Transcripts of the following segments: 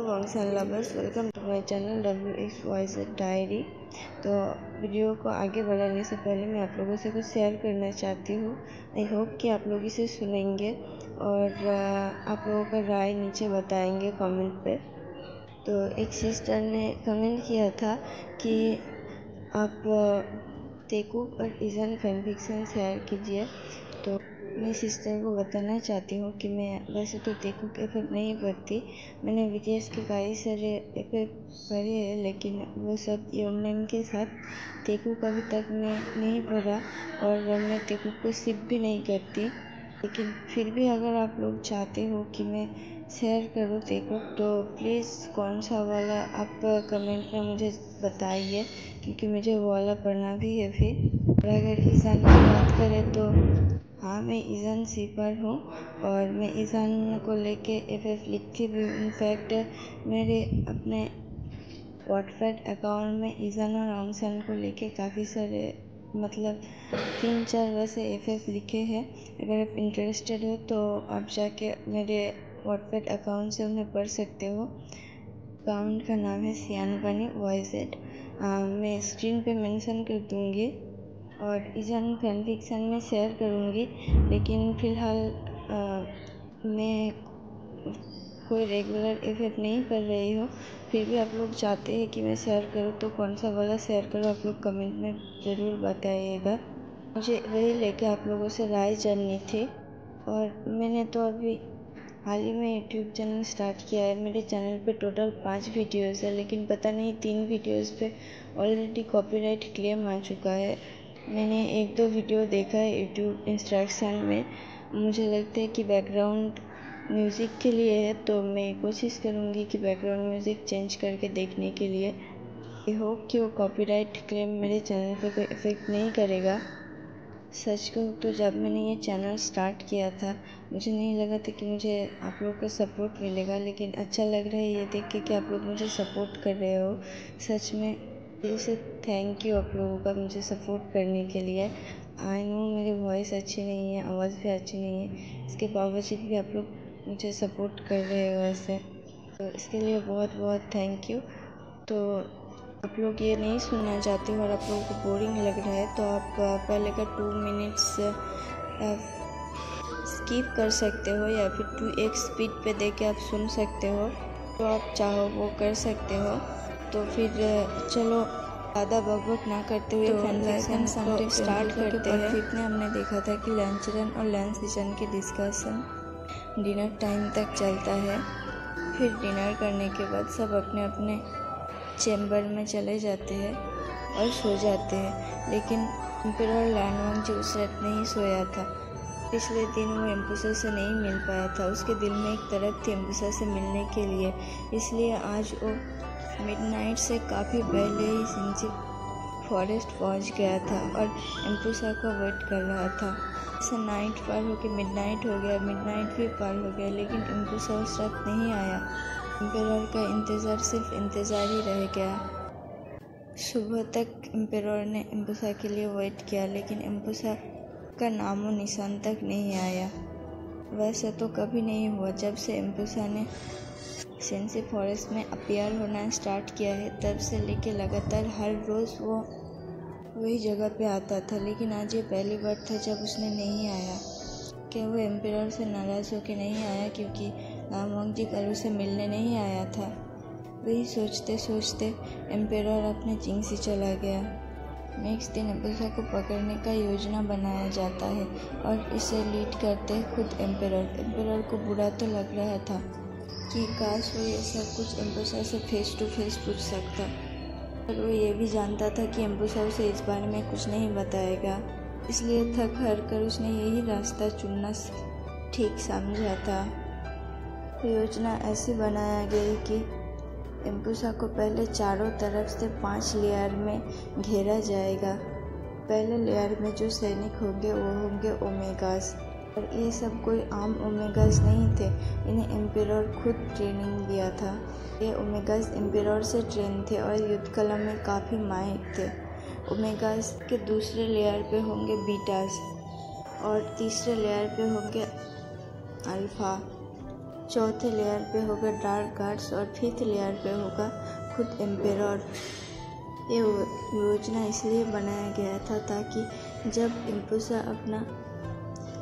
वॉन्गसन lovers, welcome to my channel WXYZ diary. तो video को आगे बढ़ाने से पहले मैं आप लोगों से कुछ शेयर करना चाहती हूँ। आई होप कि आप लोग इसे सुनेंगे और आप लोगों का राय नीचे बताएंगे कमेंट पे। तो एक सिस्टर ने कमेंट किया था कि आप तेकुक और इज़न फैन फिक्शन शेयर कीजिए। तो मैं सिस्टर को बताना चाहती हूँ कि मैं वैसे तो तेकुक एफएफ नहीं पढ़ती। मैंने BTS के कई सारे एफएफ पढ़े हैं, लेकिन वो सब योंगनम के साथ तेकुक अभी तक मैं नहीं पढ़ा और मैं तेकुक को सिप भी नहीं करती। लेकिन फिर भी अगर आप लोग चाहते हो कि मैं शेयर करूँ तेकुक, तो प्लीज़ कौन सा वाला आप कमेंट में मुझे बताइए, क्योंकि मुझे वो वाला पढ़ना भी है। फिर और अगर ईज़ान की बात करें तो हाँ, मैं ईज़ान सीपर हूँ और मैं ईज़ान को लेके एफएफ लिखती भी हूँ। इनफैक्ट मेरे अपने वॉटपैड अकाउंट में ईज़ान और वॉन्गसन को लेके काफ़ी सारे 3-4 वैसे एफएफ लिखे हैं। अगर आप इंटरेस्टेड हो तो आप जाके मेरे वॉटपैड अकाउंट से उन्हें पढ़ सकते हो। अकाउंट का नाम है सियानबानी YZ। मैं स्क्रीन पे मेंशन कर दूँगी और इज़ान फैन फिक्शन में शेयर करूँगी। लेकिन फ़िलहाल मैं कोई रेगुलर एफएफ नहीं कर रही हूँ। फिर भी आप लोग चाहते हैं कि मैं शेयर करूँ तो कौन सा वाला शेयर करूँ, आप लोग कमेंट में ज़रूर बताइएगा। मुझे वही लेके आप लोगों से राय जाननी थी। और मैंने तो अभी हाल ही में यूट्यूब चैनल स्टार्ट किया है। मेरे चैनल पे टोटल 5 वीडियोज़ है, लेकिन पता नहीं 3 वीडियोज़ पे ऑलरेडी कॉपीराइट क्लेम आ चुका है। मैंने 1-2 वीडियो देखा है यूट्यूब इंस्ट्रक्शन में। मुझे लगता है कि बैकग्राउंड म्यूज़िक के लिए है, तो मैं कोशिश करूँगी कि बैकग्राउंड म्यूज़िक चेंज करके देखने के लिए। आई होप कि वो कॉपीराइट क्लेम मेरे चैनल पे कोई इफ़ेक्ट नहीं करेगा। सच कहूँ तो जब मैंने ये चैनल स्टार्ट किया था, मुझे नहीं लगा था कि मुझे आप लोग का सपोर्ट मिलेगा, लेकिन अच्छा लग रहा है ये देख के कि आप लोग मुझे सपोर्ट कर रहे हो। सच में दिल से थैंक यू आप लोगों का मुझे सपोर्ट करने के लिए। आई नो मेरी वॉइस अच्छी नहीं है, आवाज़ भी अच्छी नहीं है, इसके बावजूद भी आप लोग मुझे सपोर्ट कर रहे हो ऐसे, तो इसके लिए बहुत बहुत थैंक यू। तो आप लोग ये नहीं सुनना चाहते हो और आप लोगों को बोरिंग लग रहा है, तो आप पहले का 2 मिनट्स स्किप कर सकते हो या फिर 2x स्पीड पे दे के आप सुन सकते हो। तो आप चाहो वो कर सकते हो। तो फिर चलो ज़्यादा बकबक ना करते हुए फैन फिक्शन को स्टार्ट करते हैं। फिर हमने देखा था कि लैंचरन और लैंसविजन की डिस्कशन डिनर टाइम तक चलता है। फिर डिनर करने के बाद सब अपने अपने चैम्बर में चले जाते हैं और सो जाते हैं। लेकिन एम्परर लैनवांगजी उस रात नहीं सोया था। पिछले दिन वो एम्पुसा से नहीं मिल पाया था। उसके दिल में एक तड़प थी एम्पुसा से मिलने के लिए, इसलिए आज वो मिडनाइट से काफ़ी पहले ही सिंची फॉरेस्ट पहुंच गया था और एम्पुसा को वेट कर रहा था। ऐसे नाइट पार होकर मिडनाइट हो गया, मिडनाइट भी पार हो गया, लेकिन एम्पुसा उस रात नहीं आया। एम्परर का इंतज़ार सिर्फ इंतज़ार ही रह गया। सुबह तक एम्परर ने एम्पुसा के लिए वेट किया, लेकिन एम्पुसा का नामो निशान तक नहीं आया। वैसे तो कभी नहीं हुआ। जब से एम्पुसा ने सेंसी फॉरेस्ट में अपीयर होना स्टार्ट किया है, तब से लेके लगातार हर रोज़ वो वही जगह पे आता था। लेकिन आज ये पहली बार था जब उसने नहीं आया। क्या वो एम्परर से नाराज़ होकर नहीं आया क्योंकि लैनवांगजी कल उसे मिलने नहीं आया था? वही सोचते सोचते एम्परर अपने चिंग से चला गया। नेक्स्ट दिन एम्पुसा को पकड़ने का योजना बनाया जाता है और इसे लीड करते खुद एम्परर। एम्परर को बुरा तो लग रहा था कि काश वो ये सब कुछ एम्पुसा से फेस टू फेस पूछ सकता, पर वो ये भी जानता था कि एम्पुसा उसे इस बारे में कुछ नहीं बताएगा। इसलिए थक हार कर उसने यही रास्ता चुनना ठीक समझा था। योजना ऐसी बनाया गई कि एम्पुसा को पहले चारों तरफ से 5 लेयर में घेरा जाएगा। पहले लेयर में जो सैनिक होंगे वो होंगे ओमेगास, और ये सब कोई आम ओमेगास नहीं थे, इन्हें एम्परर खुद ट्रेनिंग दिया था। ये ओमेगास एम्परर से ट्रेन थे और युद्ध कला में काफ़ी माहिर थे। ओमेगास के दूसरे लेयर पे होंगे बीटास और तीसरे लेयर पे होंगे अल्फ़ा। चौथे लेयर पे होगा डार्क गार्ड्स और फिफ्थ लेयर पे होगा खुद एम्पेरर। ये योजना इसलिए बनाया गया था ताकि जब इम्पुसा अपना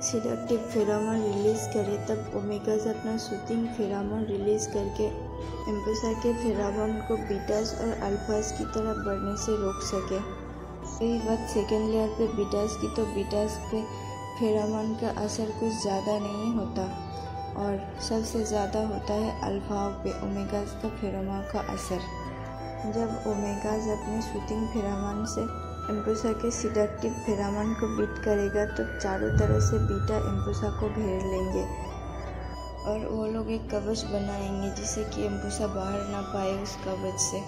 सिडक्टिव फेरोमोन रिलीज़ करे तब ओमेगाज अपना सूथिंग फेरोमोन रिलीज़ करके इम्पुसा के फेरोमोन को बीटास और अल्फास की तरफ बढ़ने से रोक सके। यही बात सेकेंड लेयर पे बीटास की, तो बीटास पे फेरोमोन का असर कुछ ज़्यादा नहीं होता और सबसे ज़्यादा होता है अल्फाओं पे ओमेगाज का फेरोमोन का असर। जब ओमेगाज अपने सूथिंग फेरोमोन से इम्पुसा के सिडक्टिव फेरोमोन को बीट करेगा तो चारों तरफ से बीटा इम्पुसा को घेर लेंगे और वो लोग एक कवच बनाएंगे जिससे कि इम्पुसा बाहर ना पाए उस कवच से।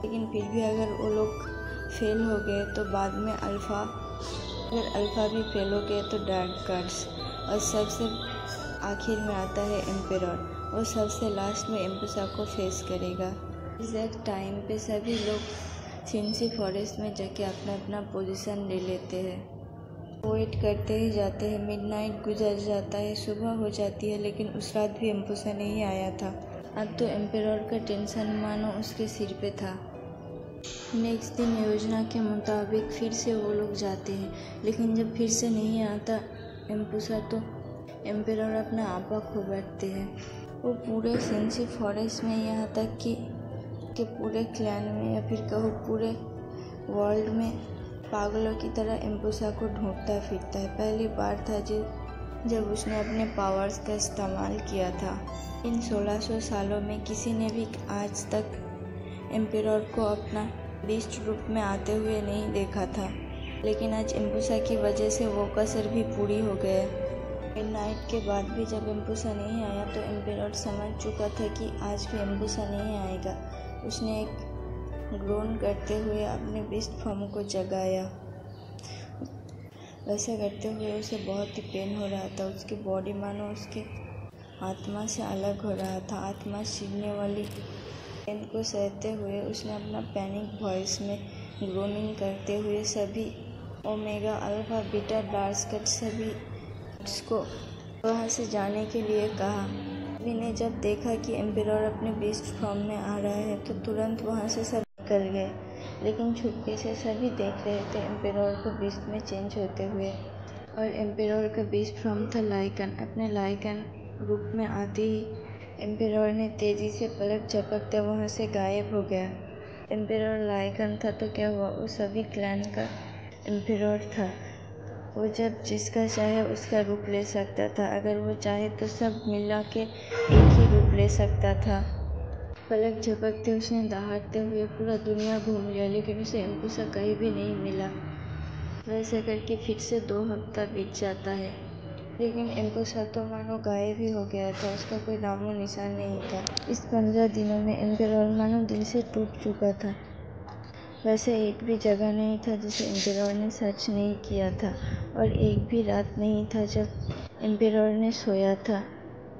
लेकिन फिर भी अगर वो लोग फेल हो गए तो बाद में अगर अल्फ़ा भी फेल हो गए तो डार्क गार्ड्स, और सबसे आखिर में आता है एम्पेरर। वो सबसे लास्ट में इम्पुसा को फेस करेगा। एग्जैक्ट टाइम पे सभी लोग सिंसी फॉरेस्ट में जाके अपना अपना पोजीशन ले लेते हैं। वेट करते ही जाते हैं। मिडनाइट गुजर जाता है, सुबह हो जाती है, लेकिन उस रात भी इम्पुसा नहीं आया था। अब तो एम्पेरर का टेंशन मानो उसके सिर पे था। नेक्स्ट दिन योजना के मुताबिक फिर से वो लोग जाते हैं, लेकिन जब फिर से नहीं आता इम्पुसा तो एम्पेरर अपना आपा खो बैठते हैं। वो पूरे सिंसी फॉरेस्ट में, यहाँ तक कि पूरे क्लैन में या फिर कहो पूरे वर्ल्ड में पागलों की तरह इम्पुसा को ढूंढता फिरता है। पहली बार था जब उसने अपने पावर्स का इस्तेमाल किया था। इन 1600 सालों में किसी ने भी आज तक एम्पेरर को अपना बीस्ट रूप में आते हुए नहीं देखा था, लेकिन आज इम्पुसा की वजह से वो कसर भी पूरी हो गया। मिडनाइट के बाद भी जब इम्पुसा नहीं आया तो एम्पेरर समझ चुका था कि आज भी इम्पुसा नहीं आएगा। उसने एक ग्रोन करते हुए अपने बीस्ट फॉर्म को जगाया। वैसा करते हुए उसे बहुत ही पेन हो रहा था। उसकी बॉडी मानो उसके आत्मा से अलग हो रहा था। आत्मा छीनने वाली पेन को सहते हुए उसने अपना पैनिक वॉइस में ग्रोनिंग करते हुए सभी ओमेगा अल्फा बीटा डार्क सभी को वहाँ से जाने के लिए कहा। सभी ने जब देखा कि एम्पेरर अपने बीस्ट फॉर्म में आ रहा है तो तुरंत वहाँ से सब निकल गए, लेकिन छुपके से सभी देख रहे थे एम्पेरर को बीस्ट में चेंज होते हुए। और एम्पेरर का बीस्ट फॉर्म था लाइकन। अपने लाइकन रूप में आते ही एम्पेरर ने तेज़ी से पलक झपकते वहाँ से गायब हो गया। एम्पेरर लाइकन था तो क्या हुआ, वो सभी क्लैन का एम्पेरर था। वो जब जिसका चाहे उसका रूप ले सकता था। अगर वो चाहे तो सब मिला के एक ही रूप ले सकता था। पलक झपकते उसने दहाड़ते हुए पूरा दुनिया घूम लिया, लेकिन उसे इम्पुसा कहीं भी नहीं मिला। वैसे करके फिर से 2 हफ्ता बीत जाता है, लेकिन इम्पुसा तो मानो गायब ही हो गया था। उसका कोई नामो निशान नहीं था। इस 15 दिनों में एम्पेरर मानो दिल से टूट चुका था। वैसे एक भी जगह नहीं था जिसे एम्पेरर ने सर्च नहीं किया था, और एक भी रात नहीं था जब एम्पेरर ने सोया था।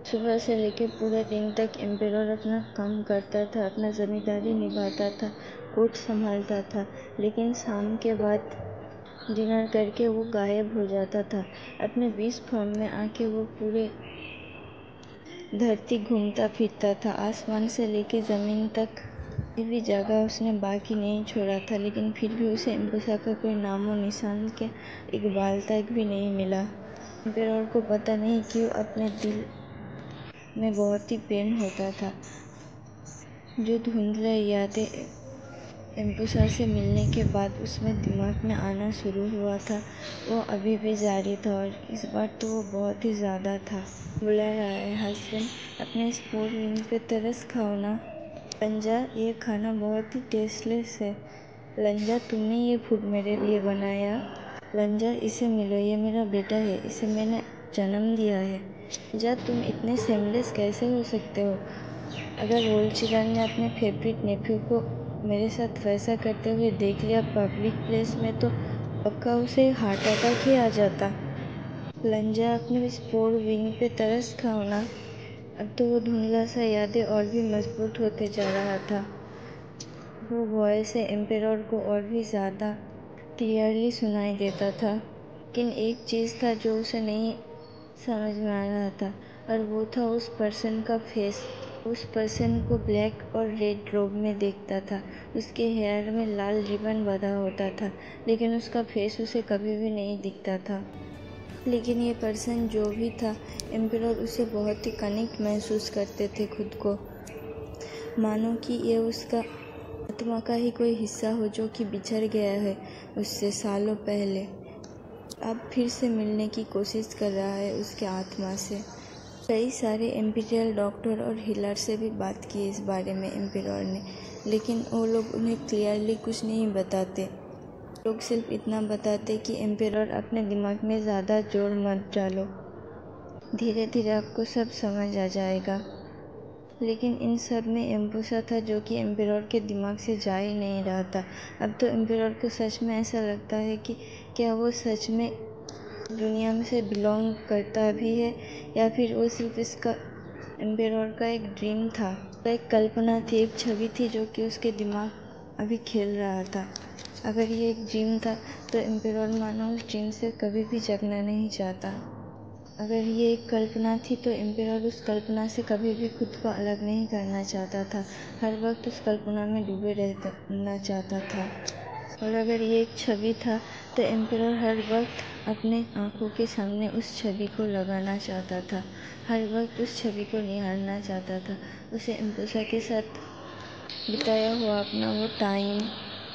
सुबह से लेकर पूरे दिन तक एम्पेरर अपना काम करता था, अपना ज़िम्मेदारी निभाता था, कोर्ट संभालता था, लेकिन शाम के बाद डिनर करके वो गायब हो जाता था। अपने बीस्ट फॉर्म में आके वो पूरे धरती घूमता फिरता था। आसमान से लेकर ज़मीन तक कोई भी जगह उसने बाकी नहीं छोड़ा था, लेकिन फिर भी उसे इम्पुसा का कोई नामो निशान के एक बाल तक भी नहीं मिला। एम्पेरर को पता नहीं क्यों अपने दिल में बहुत ही पेन होता था। जो धुंधले यादें इम्पुसा से मिलने के बाद उसमें दिमाग में आना शुरू हुआ था, वो अभी भी जारी था, और इस बार तो वो बहुत ही ज़्यादा था। बुला रहा है, हस्बैंड अपने स्पोर विंग पे तरस खाओ ना। लंजा, ये खाना बहुत ही टेस्टलेस है। लंजा, तुमने ये फूड मेरे लिए बनाया। लंजा, इसे मिलो, ये मेरा बेटा है, इसे मैंने जन्म दिया है। लंजा, तुम इतने सेमलेस कैसे हो सकते हो? अगर वोल्चिरान ने अपने फेवरेट नेफ्यू को मेरे साथ वैसा करते हुए देख लिया पब्लिक प्लेस में तो पक्का उसे हार्ट अटैक ही आ जाता। लंजा, अपने स्पोर विंग पे तरस खाओ ना। अब तो वो धुंधला सा यादें और भी मजबूत होते जा रहा था। वो वॉइस से एम्पेरर को और भी ज़्यादा क्लियरली सुनाई देता था, लेकिन एक चीज़ था जो उसे नहीं समझ में आ रहा था। और वो था उस पर्सन का फेस। उस पर्सन को ब्लैक और रेड रोब में देखता था। उसके हेयर में लाल रिबन बंधा होता था, लेकिन उसका फेस उसे कभी भी नहीं दिखता था। लेकिन ये पर्सन जो भी था, एम्परर उसे बहुत ही कनेक्ट महसूस करते थे खुद को, मानो कि ये उसका आत्मा का ही कोई हिस्सा हो जो कि बिछड़ गया है उससे सालों पहले। अब फिर से मिलने की कोशिश कर रहा है उसके आत्मा से। कई सारे इम्पीरियल डॉक्टर और हीलर से भी बात की इस बारे में एम्परर ने, लेकिन वो लोग उन्हें क्लियरली कुछ नहीं बताते। लोग सिर्फ इतना बताते कि एम्परर अपने दिमाग में ज़्यादा जोर मत डालो, धीरे धीरे आपको सब समझ आ जाएगा। लेकिन इन सब में एम्बुसा था जो कि एम्परर के दिमाग से जा ही नहीं रहा था। अब तो एम्परर को सच में ऐसा लगता है कि क्या वो सच में दुनिया में से बिलोंग करता भी है, या फिर वो सिर्फ इसका एम्परर का एक ड्रीम था, एक कल्पना थी, एक छवि थी जो कि उसके दिमाग अभी खेल रहा था। अगर ये एक ड्रीम था तो एम्परर मानो उस ड्रीम से कभी भी जगना नहीं चाहता। अगर ये एक कल्पना थी तो एम्परर उस कल्पना से कभी भी खुद को अलग नहीं करना चाहता था, हर वक्त उस कल्पना में डूबे रहना चाहता था। और अगर ये एक छवि था तो एम्परर हर वक्त अपने आँखों के सामने उस छवि को लगाना चाहता था, हर वक्त उस छवि को निहारना चाहता था। उसे एम्बुसा के साथ बिताया हुआ अपना वो टाइम,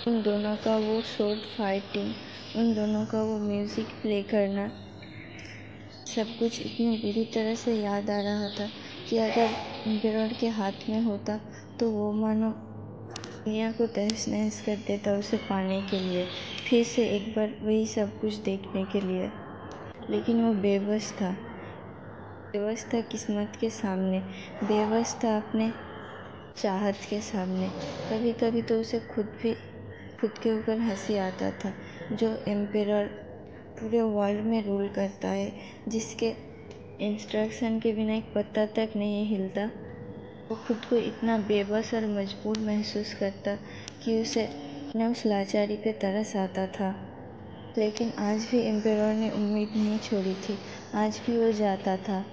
उन दोनों का वो शॉर्ट फाइटिंग, उन दोनों का वो म्यूज़िक प्ले करना, सब कुछ इतनी बुरी तरह से याद आ रहा था कि अगर एम्परर के हाथ में होता तो वो मानो दुनिया को तहस नहस कर देता उसे पाने के लिए, फिर से एक बार वही सब कुछ देखने के लिए। लेकिन वो बेबस था, बेबस था किस्मत के सामने, बेबस था अपने चाहत के सामने। कभी कभी तो उसे खुद के ऊपर हंसी आता था, जो एम्परर पूरे वर्ल्ड में रूल करता है, जिसके इंस्ट्रक्शन के बिना एक पत्ता तक नहीं हिलता। वो खुद को इतना बेबस और मजबूर महसूस करता कि उसे अपने उस लाचारी पे तरस आता था। लेकिन आज भी एम्परर ने उम्मीद नहीं छोड़ी थी। आज भी वो जाता था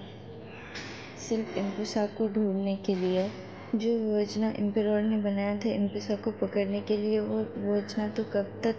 सिर्फ एम्बुसा को ढूंढने के लिए। जो योजना एम्परर ने बनाया था एम्बुसा को पकड़ने के लिए, वो योजना तो कब तक